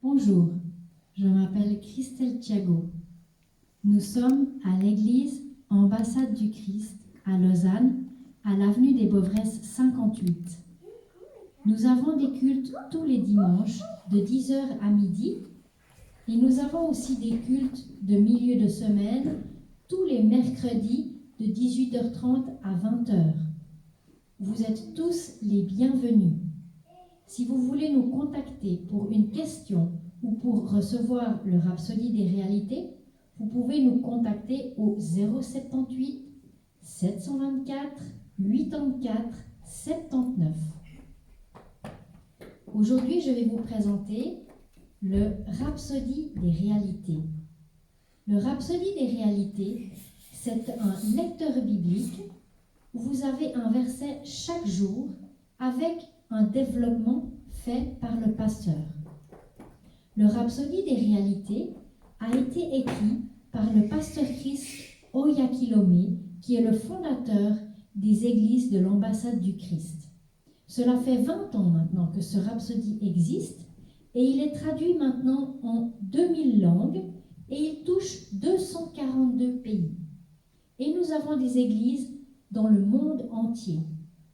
Bonjour, je m'appelle Christelle Thiago. Nous sommes à l'église Ambassade du Christ à Lausanne, à l'avenue des Bauvresses 58. Nous avons des cultes tous les dimanches de 10h à midi et nous avons aussi des cultes de milieu de semaine tous les mercredis de 18h30 à 20h. Vous êtes tous les bienvenus. Si vous voulez nous contacter pour une question ou pour recevoir le Rhapsodie des réalités, vous pouvez nous contacter au 078 724 84 79. Aujourd'hui, je vais vous présenter le Rhapsodie des réalités. Le Rhapsodie des réalités, c'est un lecteur biblique où vous avez un verset chaque jour avec un développement fait par le pasteur. Le Rhapsodie des réalités a été écrit par le pasteur Chris Oyakhilome, qui est le fondateur des églises de l'ambassade du Christ. Cela fait 20 ans maintenant que ce Rhapsodie existe et il est traduit maintenant en 2000 langues et il touche 242 pays. Et nous avons des églises dans le monde entier.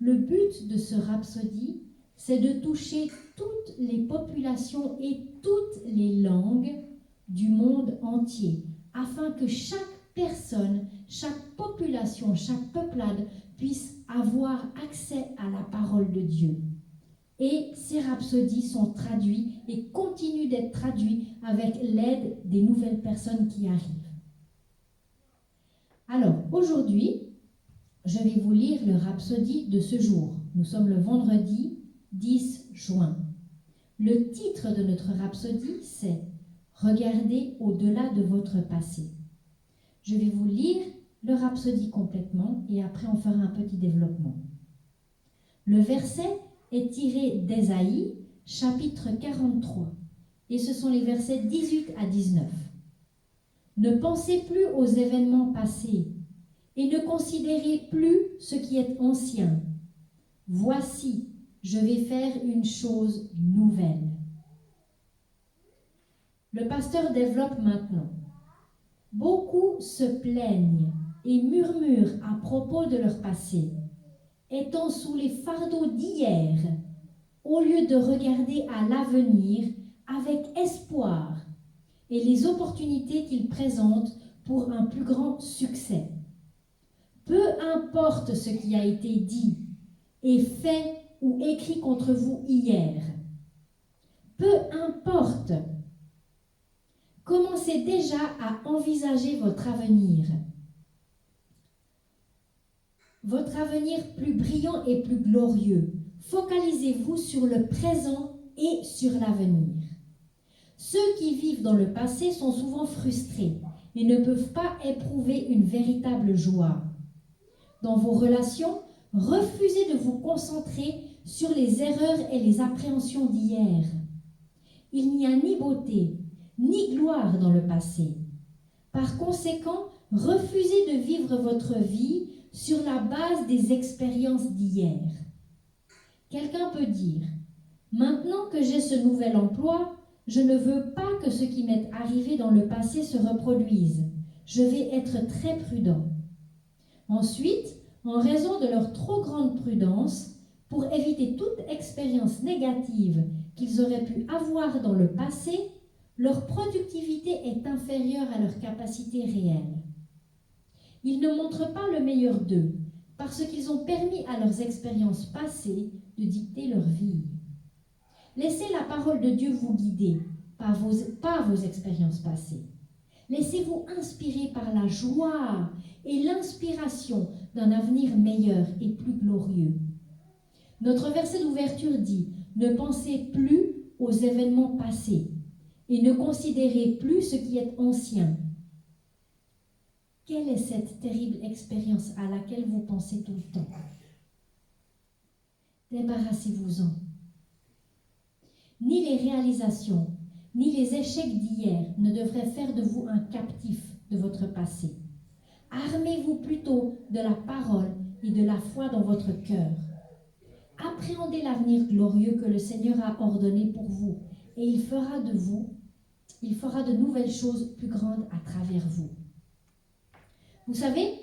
Le but de ce Rhapsodie, c'est de toucher toutes les populations et toutes les langues du monde entier, afin que chaque personne, chaque population, chaque peuplade puisse avoir accès à la parole de Dieu. Et ces rhapsodies sont traduits et continuent d'être traduits avec l'aide des nouvelles personnes qui arrivent. Alors, aujourd'hui, je vais vous lire le Rhapsodie de ce jour. Nous sommes le vendredi 10 juin. Le titre de notre Rhapsodie, c'est « Regardez au-delà de votre passé ». Je vais vous lire le Rhapsodie complètement et après on fera un petit développement. Le verset est tiré d'Ésaïe, chapitre 43, et ce sont les versets 18 à 19. Ne pensez plus aux événements passés et ne considérez plus ce qui est ancien. Voici, je vais faire une chose nouvelle. Le pasteur développe maintenant. Beaucoup se plaignent et murmurent à propos de leur passé, étant sous les fardeaux d'hier, au lieu de regarder à l'avenir avec espoir et les opportunités qu'il présente pour un plus grand succès. Peu importe ce qui a été dit et fait ou écrit contre vous hier. Peu importe. Commencez déjà à envisager votre avenir. Votre avenir plus brillant et plus glorieux. Focalisez-vous sur le présent et sur l'avenir. Ceux qui vivent dans le passé sont souvent frustrés et ne peuvent pas éprouver une véritable joie. Dans vos relations, refusez de vous concentrer sur les erreurs et les appréhensions d'hier. Il n'y a ni beauté, ni gloire dans le passé. Par conséquent, refusez de vivre votre vie sur la base des expériences d'hier. Quelqu'un peut dire, maintenant que j'ai ce nouvel emploi, je ne veux pas que ce qui m'est arrivé dans le passé se reproduise. Je vais être très prudent. Ensuite, en raison de leur trop grande prudence, pour éviter toute expérience négative qu'ils auraient pu avoir dans le passé, leur productivité est inférieure à leur capacité réelle. Ils ne montrent pas le meilleur d'eux, parce qu'ils ont permis à leurs expériences passées de dicter leur vie. Laissez la parole de Dieu vous guider, pas vos expériences passées. Laissez-vous inspirer par la joie et l'inspiration d'un avenir meilleur et plus glorieux. Notre verset d'ouverture dit « Ne pensez plus aux événements passés et ne considérez plus ce qui est ancien. » Quelle est cette terrible expérience à laquelle vous pensez tout le temps? Débarrassez-vous-en. Ni les réalisations, ni les échecs d'hier ne devraient faire de vous un captif de votre passé. Armez-vous plutôt de la parole et de la foi dans votre cœur. Appréhendez l'avenir glorieux que le Seigneur a ordonné pour vous et il fera de nouvelles choses plus grandes à travers vous. Vous savez,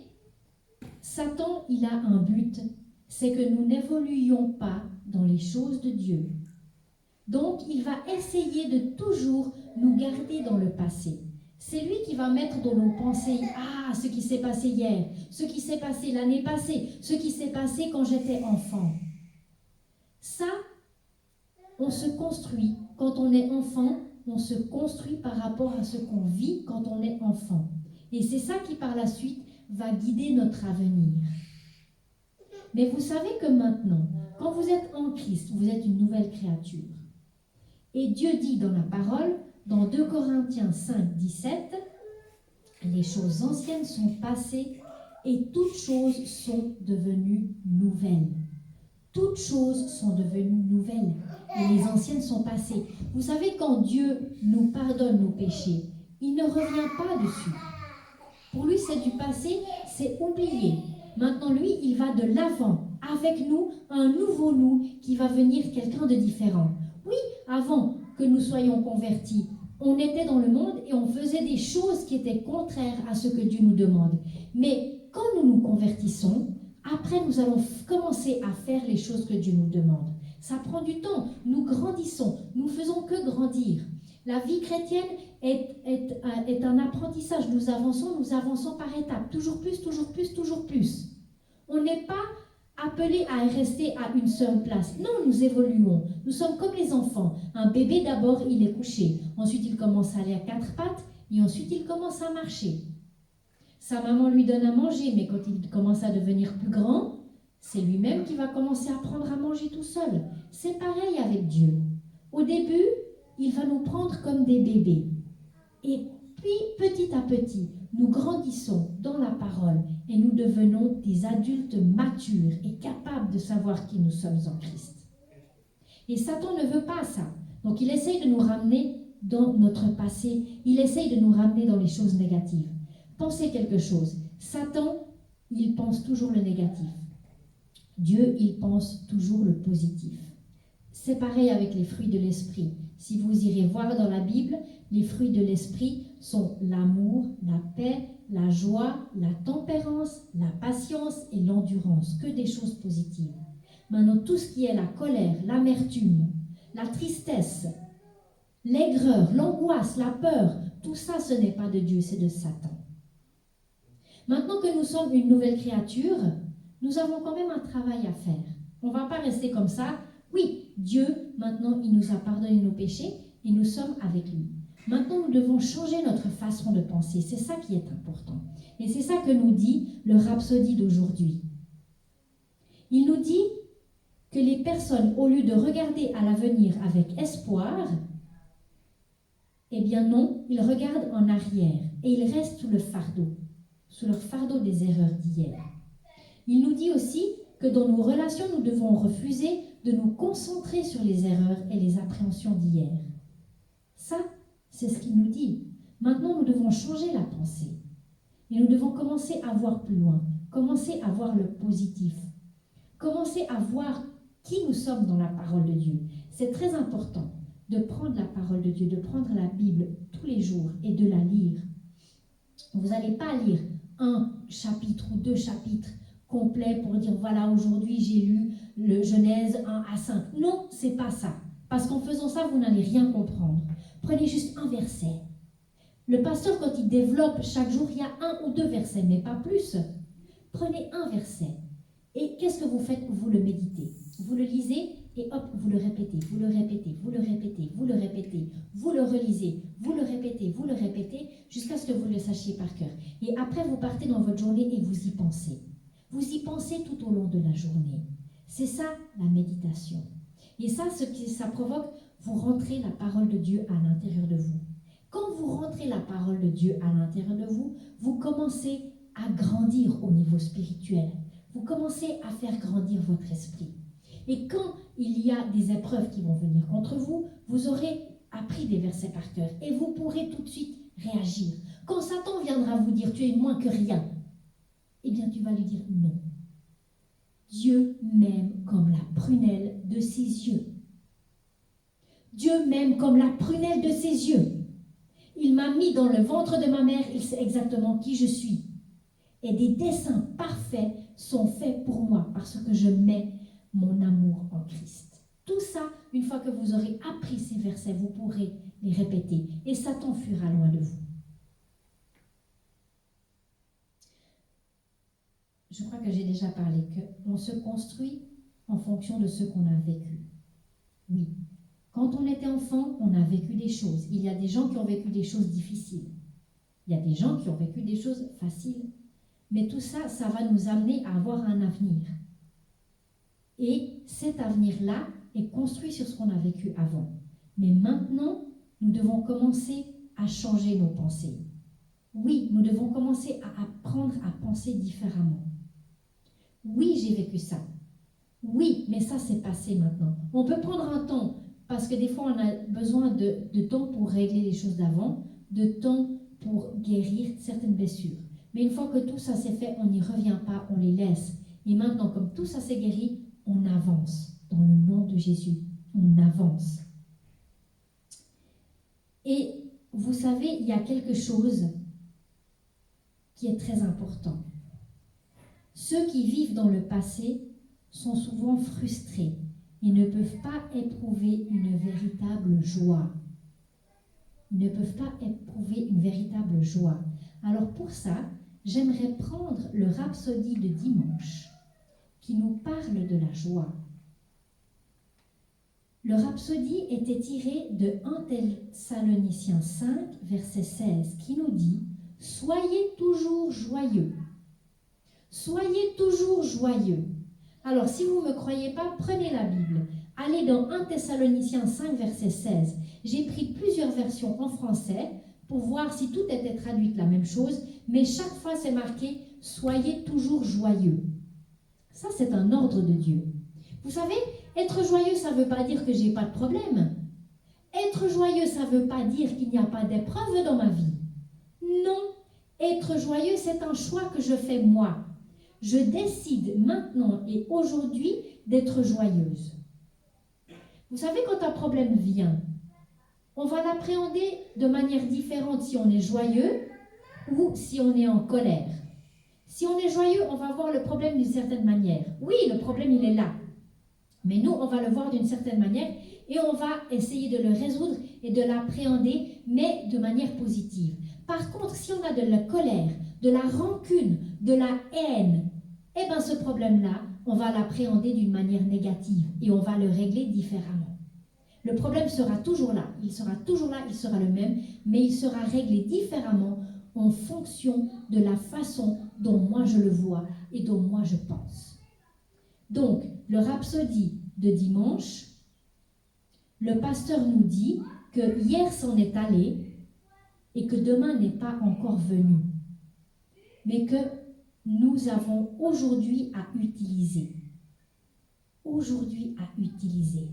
Satan, il a un but, c'est que nous n'évoluions pas dans les choses de Dieu. Donc, il va essayer de toujours nous garder dans le passé. C'est lui qui va mettre dans nos pensées, ce qui s'est passé hier, ce qui s'est passé l'année passée, ce qui s'est passé quand j'étais enfant. Ça, on se construit. Quand on est enfant, on se construit par rapport à ce qu'on vit quand on est enfant. Et c'est ça qui, par la suite, va guider notre avenir. Mais vous savez que maintenant, quand vous êtes en Christ, vous êtes une nouvelle créature. Et Dieu dit dans la parole, dans 2 Corinthiens 5, 17, « Les choses anciennes sont passées et toutes choses sont devenues nouvelles. » Toutes choses sont devenues nouvelles et les anciennes sont passées. Vous savez, quand Dieu nous pardonne nos péchés, il ne revient pas dessus. Pour lui, c'est du passé, c'est oublié. Maintenant, lui, il va de l'avant, avec nous, un nouveau nous qui va venir quelqu'un de différent. Oui, avant que nous soyons convertis, on était dans le monde et on faisait des choses qui étaient contraires à ce que Dieu nous demande. Mais quand nous nous convertissons, après nous allons commencer à faire les choses que Dieu nous demande. Ça prend du temps, nous grandissons, nous ne faisons que grandir. La vie chrétienne est un apprentissage, nous avançons par étapes, toujours plus, toujours plus, toujours plus. On n'est pas appelés à rester à une seule place. Non, nous évoluons. Nous sommes comme les enfants. Un bébé, d'abord, il est couché. Ensuite, il commence à aller à 4 pattes. Et ensuite, il commence à marcher. Sa maman lui donne à manger. Mais quand il commence à devenir plus grand, c'est lui-même qui va commencer à apprendre à manger tout seul. C'est pareil avec Dieu. Au début, il va nous prendre comme des bébés. Et puis, petit à petit, nous grandissons dans la parole et nous devenons des adultes matures et capables de savoir qui nous sommes en Christ. Et Satan ne veut pas ça. Donc, il essaye de nous ramener dans notre passé. Il essaye de nous ramener dans les choses négatives. Pensez quelque chose. Satan, il pense toujours le négatif. Dieu, il pense toujours le positif. C'est pareil avec les fruits de l'esprit. Si vous irez voir dans la Bible, les fruits de l'esprit sont l'amour, la paix, la joie, la tempérance, la patience et l'endurance. Que des choses positives. Maintenant, tout ce qui est la colère, l'amertume, la tristesse, l'aigreur, l'angoisse, la peur, tout ça, ce n'est pas de Dieu, c'est de Satan. Maintenant que nous sommes une nouvelle créature, nous avons quand même un travail à faire. On ne va pas rester comme ça. Oui, Dieu, maintenant, il nous a pardonné nos péchés et nous sommes avec lui. Maintenant, nous devons changer notre façon de penser. C'est ça qui est important. Et c'est ça que nous dit le Rhapsodie d'aujourd'hui. Il nous dit que les personnes, au lieu de regarder à l'avenir avec espoir, eh bien non, ils regardent en arrière et ils restent sous leur fardeau des erreurs d'hier. Il nous dit aussi que dans nos relations, nous devons refuser de nous concentrer sur les erreurs et les appréhensions d'hier. Ça, c'est ce qu'il nous dit. Maintenant, nous devons changer la pensée. Et nous devons commencer à voir plus loin, commencer à voir le positif, commencer à voir qui nous sommes dans la parole de Dieu. C'est très important de prendre la parole de Dieu, de prendre la Bible tous les jours et de la lire. Vous n'allez pas lire un chapitre ou 2 chapitres complets pour dire voilà, aujourd'hui j'ai lu le Genèse 1 à 5. Non, c'est pas ça. Parce qu'en faisant ça, vous n'allez rien comprendre. Prenez juste un verset. Le pasteur, quand il développe chaque jour, il y a 1 ou 2 versets, mais pas plus. Prenez un verset. Et qu'est-ce que vous faites? Vous le méditez. Vous le lisez et hop, vous le répétez, vous le répétez, vous le répétez, vous le répétez, vous le relisez, vous le répétez, jusqu'à ce que vous le sachiez par cœur. Et après, vous partez dans votre journée et vous y pensez. Vous y pensez tout au long de la journée. C'est ça, la méditation. Et ça, ce que ça provoque, vous rentrez la parole de Dieu à l'intérieur de vous. Quand vous rentrez la parole de Dieu à l'intérieur de vous, vous commencez à grandir au niveau spirituel. Vous commencez à faire grandir votre esprit. Et quand il y a des épreuves qui vont venir contre vous, vous aurez appris des versets par cœur et vous pourrez tout de suite réagir. Quand Satan viendra vous dire « tu es moins que rien », eh bien tu vas lui dire « non ». Dieu m'aime comme la prunelle de ses yeux. Dieu m'aime comme la prunelle de ses yeux. Il m'a mis dans le ventre de ma mère, il sait exactement qui je suis. Et des dessins parfaits sont faits pour moi parce que je mets mon amour en Christ. Tout ça, une fois que vous aurez appris ces versets, vous pourrez les répéter et Satan fuira loin de vous. Je crois que j'ai déjà parlé qu'on se construit en fonction de ce qu'on a vécu. Oui, quand on était enfant, on a vécu des choses. Il y a des gens qui ont vécu des choses difficiles. Il y a des gens qui ont vécu des choses faciles. Mais tout ça, ça va nous amener à avoir un avenir. Et cet avenir-là est construit sur ce qu'on a vécu avant. Mais maintenant, nous devons commencer à changer nos pensées. Oui, nous devons commencer à apprendre à penser différemment. Oui, j'ai vécu ça. Oui, mais ça, c'est passé maintenant. On peut prendre un temps, parce que des fois, on a besoin de temps pour régler les choses d'avant, de temps pour guérir certaines blessures. Mais une fois que tout ça s'est fait, on n'y revient pas, on les laisse. Et maintenant, comme tout ça s'est guéri, on avance. Dans le nom de Jésus, on avance. Et vous savez, il y a quelque chose qui est très important. Ceux qui vivent dans le passé sont souvent frustrés et ne peuvent pas éprouver une véritable joie. Ils ne peuvent pas éprouver une véritable joie. Alors pour ça, j'aimerais prendre le Rhapsodie de dimanche qui nous parle de la joie. Le Rhapsodie était tiré de 1 Thessaloniciens 5, verset 16, qui nous dit « Soyez toujours joyeux ». Soyez toujours joyeux. Alors, si vous ne me croyez pas, prenez la Bible. Allez dans 1 Thessaloniciens 5, verset 16. J'ai pris plusieurs versions en français pour voir si tout était traduit la même chose, mais chaque fois c'est marqué « Soyez toujours joyeux ». Ça, c'est un ordre de Dieu. Vous savez, être joyeux, ça ne veut pas dire que je n'ai pas de problème. Être joyeux, ça ne veut pas dire qu'il n'y a pas d'épreuve dans ma vie. Non, être joyeux, c'est un choix que je fais moi. Je décide maintenant et aujourd'hui d'être joyeuse. Vous savez, quand un problème vient, on va l'appréhender de manière différente si on est joyeux ou si on est en colère. Si on est joyeux, on va voir le problème d'une certaine manière. Oui, le problème, il est là. Mais nous, on va le voir d'une certaine manière et on va essayer de le résoudre et de l'appréhender, mais de manière positive. Par contre, si on a de la colère, de la rancune, de la haine, eh bien ce problème-là, on va l'appréhender d'une manière négative et on va le régler différemment. Le problème sera toujours là, il sera le même, mais il sera réglé différemment en fonction de la façon dont moi je le vois et dont moi je pense. Donc, le Rhapsodie de dimanche, le pasteur nous dit que hier s'en est allé et que demain n'est pas encore venu, mais que nous avons aujourd'hui à utiliser. Aujourd'hui à utiliser.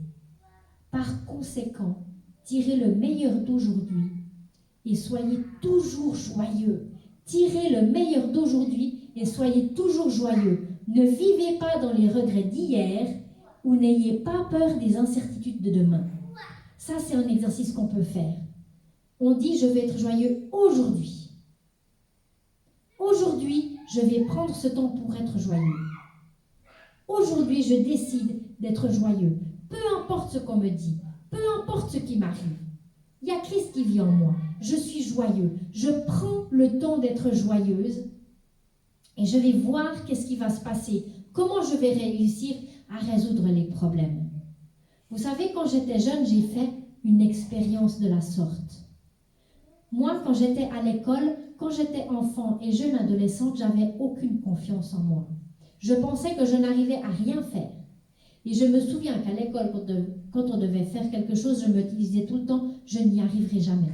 Par conséquent, tirez le meilleur d'aujourd'hui et soyez toujours joyeux. Tirez le meilleur d'aujourd'hui et soyez toujours joyeux. Ne vivez pas dans les regrets d'hier ou n'ayez pas peur des incertitudes de demain. Ça, c'est un exercice qu'on peut faire. On dit, je vais être joyeux aujourd'hui. Aujourd'hui, je vais prendre ce temps pour être joyeux. Aujourd'hui, je décide d'être joyeux. Peu importe ce qu'on me dit, peu importe ce qui m'arrive. Il y a Christ qui vit en moi. Je suis joyeux. Je prends le temps d'être joyeuse et je vais voir qu'est-ce qui va se passer. Comment je vais réussir à résoudre les problèmes. Vous savez, quand j'étais jeune, j'ai fait une expérience de la sorte. Moi, quand j'étais à l'école, quand j'étais enfant et jeune adolescente, j'avais aucune confiance en moi. Je pensais que je n'arrivais à rien faire. Et je me souviens qu'à l'école, quand on devait faire quelque chose, je me disais tout le temps, je n'y arriverai jamais.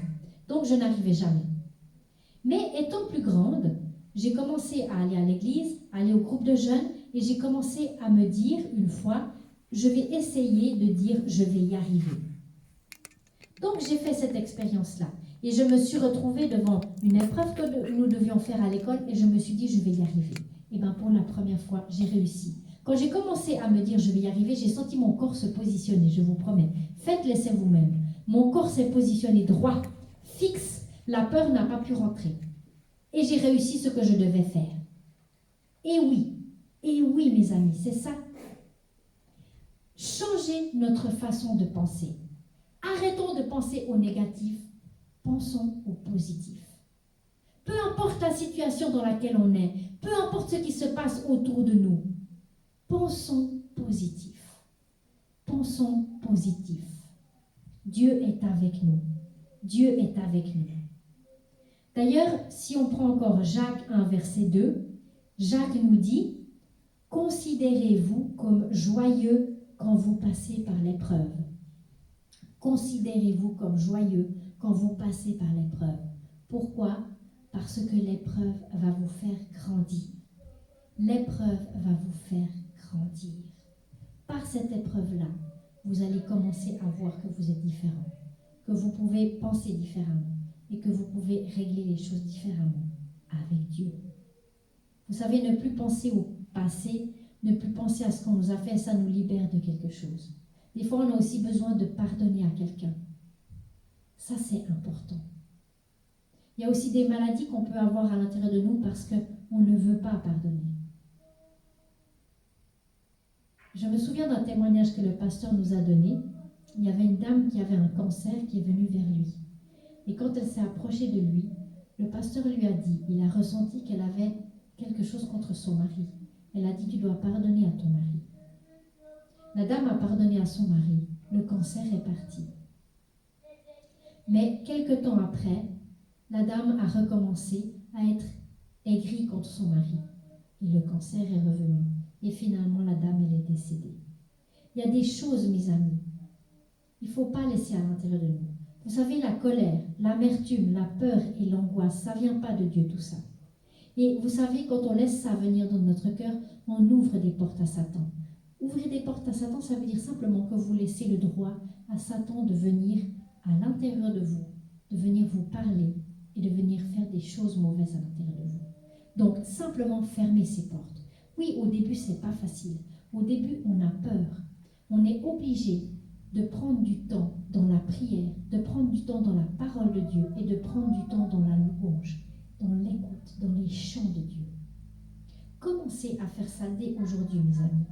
Donc, je n'arrivais jamais. Mais étant plus grande, j'ai commencé à aller à l'église, à aller au groupe de jeunes, et j'ai commencé à me dire une fois, je vais essayer de dire, je vais y arriver. Donc, j'ai fait cette expérience-là. Et je me suis retrouvée devant une épreuve que nous devions faire à l'école, et je me suis dit, je vais y arriver. Et bien, pour la première fois, j'ai réussi. Quand j'ai commencé à me dire je vais y arriver, j'ai senti mon corps se positionner, je vous promets. Faites l'essai vous-même. Mon corps s'est positionné droit, fixe, la peur n'a pas pu rentrer. Et j'ai réussi ce que je devais faire. Et oui mes amis, c'est ça. Changez notre façon de penser. Arrêtons de penser au négatif, pensons au positif. Peu importe la situation dans laquelle on est, peu importe ce qui se passe autour de nous, pensons positif. Pensons positif. Dieu est avec nous. Dieu est avec nous. D'ailleurs, si on prend encore Jacques 1, verset 2, Jacques nous dit « Considérez-vous comme joyeux quand vous passez par l'épreuve. » Considérez-vous comme joyeux quand vous passez par l'épreuve. Pourquoi ? Parce que l'épreuve va vous faire grandir. L'épreuve va vous faire grandir. Par cette épreuve-là, vous allez commencer à voir que vous êtes différent, que vous pouvez penser différemment et que vous pouvez régler les choses différemment avec Dieu. Vous savez, ne plus penser au passé, ne plus penser à ce qu'on nous a fait, ça nous libère de quelque chose. Des fois, on a aussi besoin de pardonner à quelqu'un. Ça, c'est important. Il y a aussi des maladies qu'on peut avoir à l'intérieur de nous parce qu'on ne veut pas pardonner. Je me souviens d'un témoignage que le pasteur nous a donné. Il y avait une dame qui avait un cancer qui est venue vers lui. Et quand elle s'est approchée de lui, le pasteur lui a dit, il a ressenti qu'elle avait quelque chose contre son mari. Elle a dit, tu dois pardonner à ton mari. La dame a pardonné à son mari. Le cancer est parti. Mais quelque temps après, la dame a recommencé à être aigrie contre son mari. Et le cancer est revenu. Et finalement, la dame, elle est décédée. Il y a des choses, mes amis, il ne faut pas laisser à l'intérieur de nous. Vous savez, la colère, l'amertume, la peur et l'angoisse, ça ne vient pas de Dieu, tout ça. Et vous savez, quand on laisse ça venir dans notre cœur, on ouvre des portes à Satan. Ouvrir des portes à Satan, ça veut dire simplement que vous laissez le droit à Satan de venir à l'intérieur de vous, de venir vous parler et de venir faire des choses mauvaises à l'intérieur de vous. Donc, simplement fermez ces portes. Oui, au début, ce n'est pas facile. Au début, on a peur. On est obligé de prendre du temps dans la prière, de prendre du temps dans la parole de Dieu et de prendre du temps dans la louange, dans l'écoute, dans les chants de Dieu. Commencez à faire ça dès aujourd'hui, mes amis.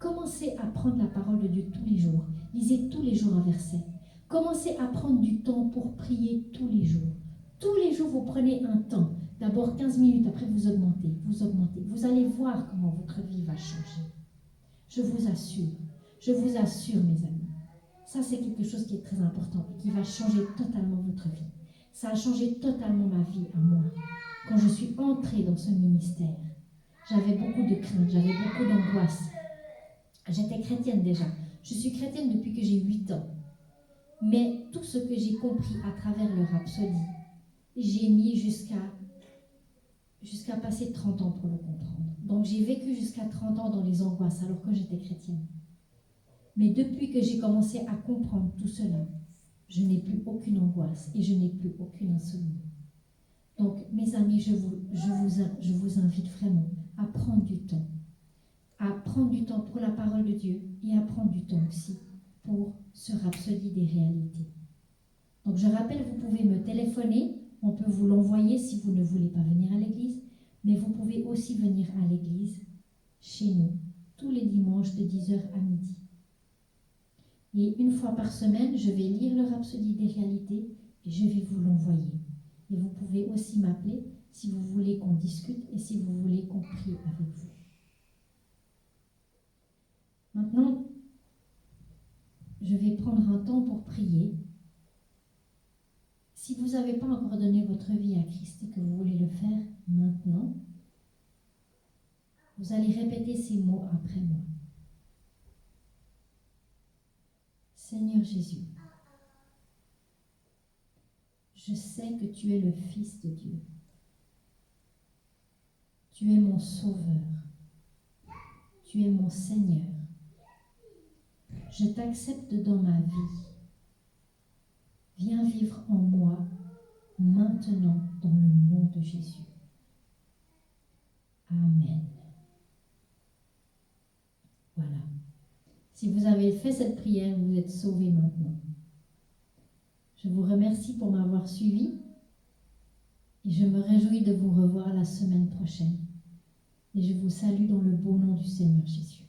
Commencez à prendre la parole de Dieu tous les jours. Lisez tous les jours un verset. Commencez à prendre du temps pour prier tous les jours. Tous les jours, vous prenez un temps. D'abord 15 minutes, après vous augmentez, vous augmentez. Vous allez voir comment votre vie va changer. Je vous assure, mes amis. Ça, c'est quelque chose qui est très important et qui va changer totalement votre vie. Ça a changé totalement ma vie à moi. Quand je suis entrée dans ce ministère, j'avais beaucoup de crainte, j'avais beaucoup d'angoisse. J'étais chrétienne déjà. Je suis chrétienne depuis que j'ai 8 ans. Mais tout ce que j'ai compris à travers le Rhapsody, j'ai mis jusqu'à passer 30 ans pour le comprendre. Donc j'ai vécu jusqu'à 30 ans dans les angoisses alors que j'étais chrétienne. Mais depuis que j'ai commencé à comprendre tout cela, je n'ai plus aucune angoisse et je n'ai plus aucune insomnie. Donc mes amis, je vous invite vraiment à prendre du temps. À prendre du temps pour la parole de Dieu et à prendre du temps aussi pour ce Rhapsody des réalités. Donc je rappelle, vous pouvez me téléphoner, on peut vous l'envoyer si vous ne voulez pas venir à l'église, mais vous pouvez aussi venir à l'église chez nous, tous les dimanches de 10h à midi. Et une fois par semaine, je vais lire le Rhapsody des réalités et je vais vous l'envoyer. Et vous pouvez aussi m'appeler si vous voulez qu'on discute et si vous voulez qu'on prie avec vous. Maintenant, je vais prendre un temps pour prier. Si vous n'avez pas encore donné votre vie à Christ et que vous voulez le faire maintenant, vous allez répéter ces mots après moi. Seigneur Jésus, je sais que tu es le Fils de Dieu. Tu es mon Sauveur. Tu es mon Seigneur. Je t'accepte dans ma vie. Viens vivre en moi maintenant dans le nom de Jésus. Amen. Si vous avez fait cette prière, vous êtes sauvés maintenant. Je vous remercie pour m'avoir suivi et je me réjouis de vous revoir la semaine prochaine. Et je vous salue dans le beau nom du Seigneur Jésus.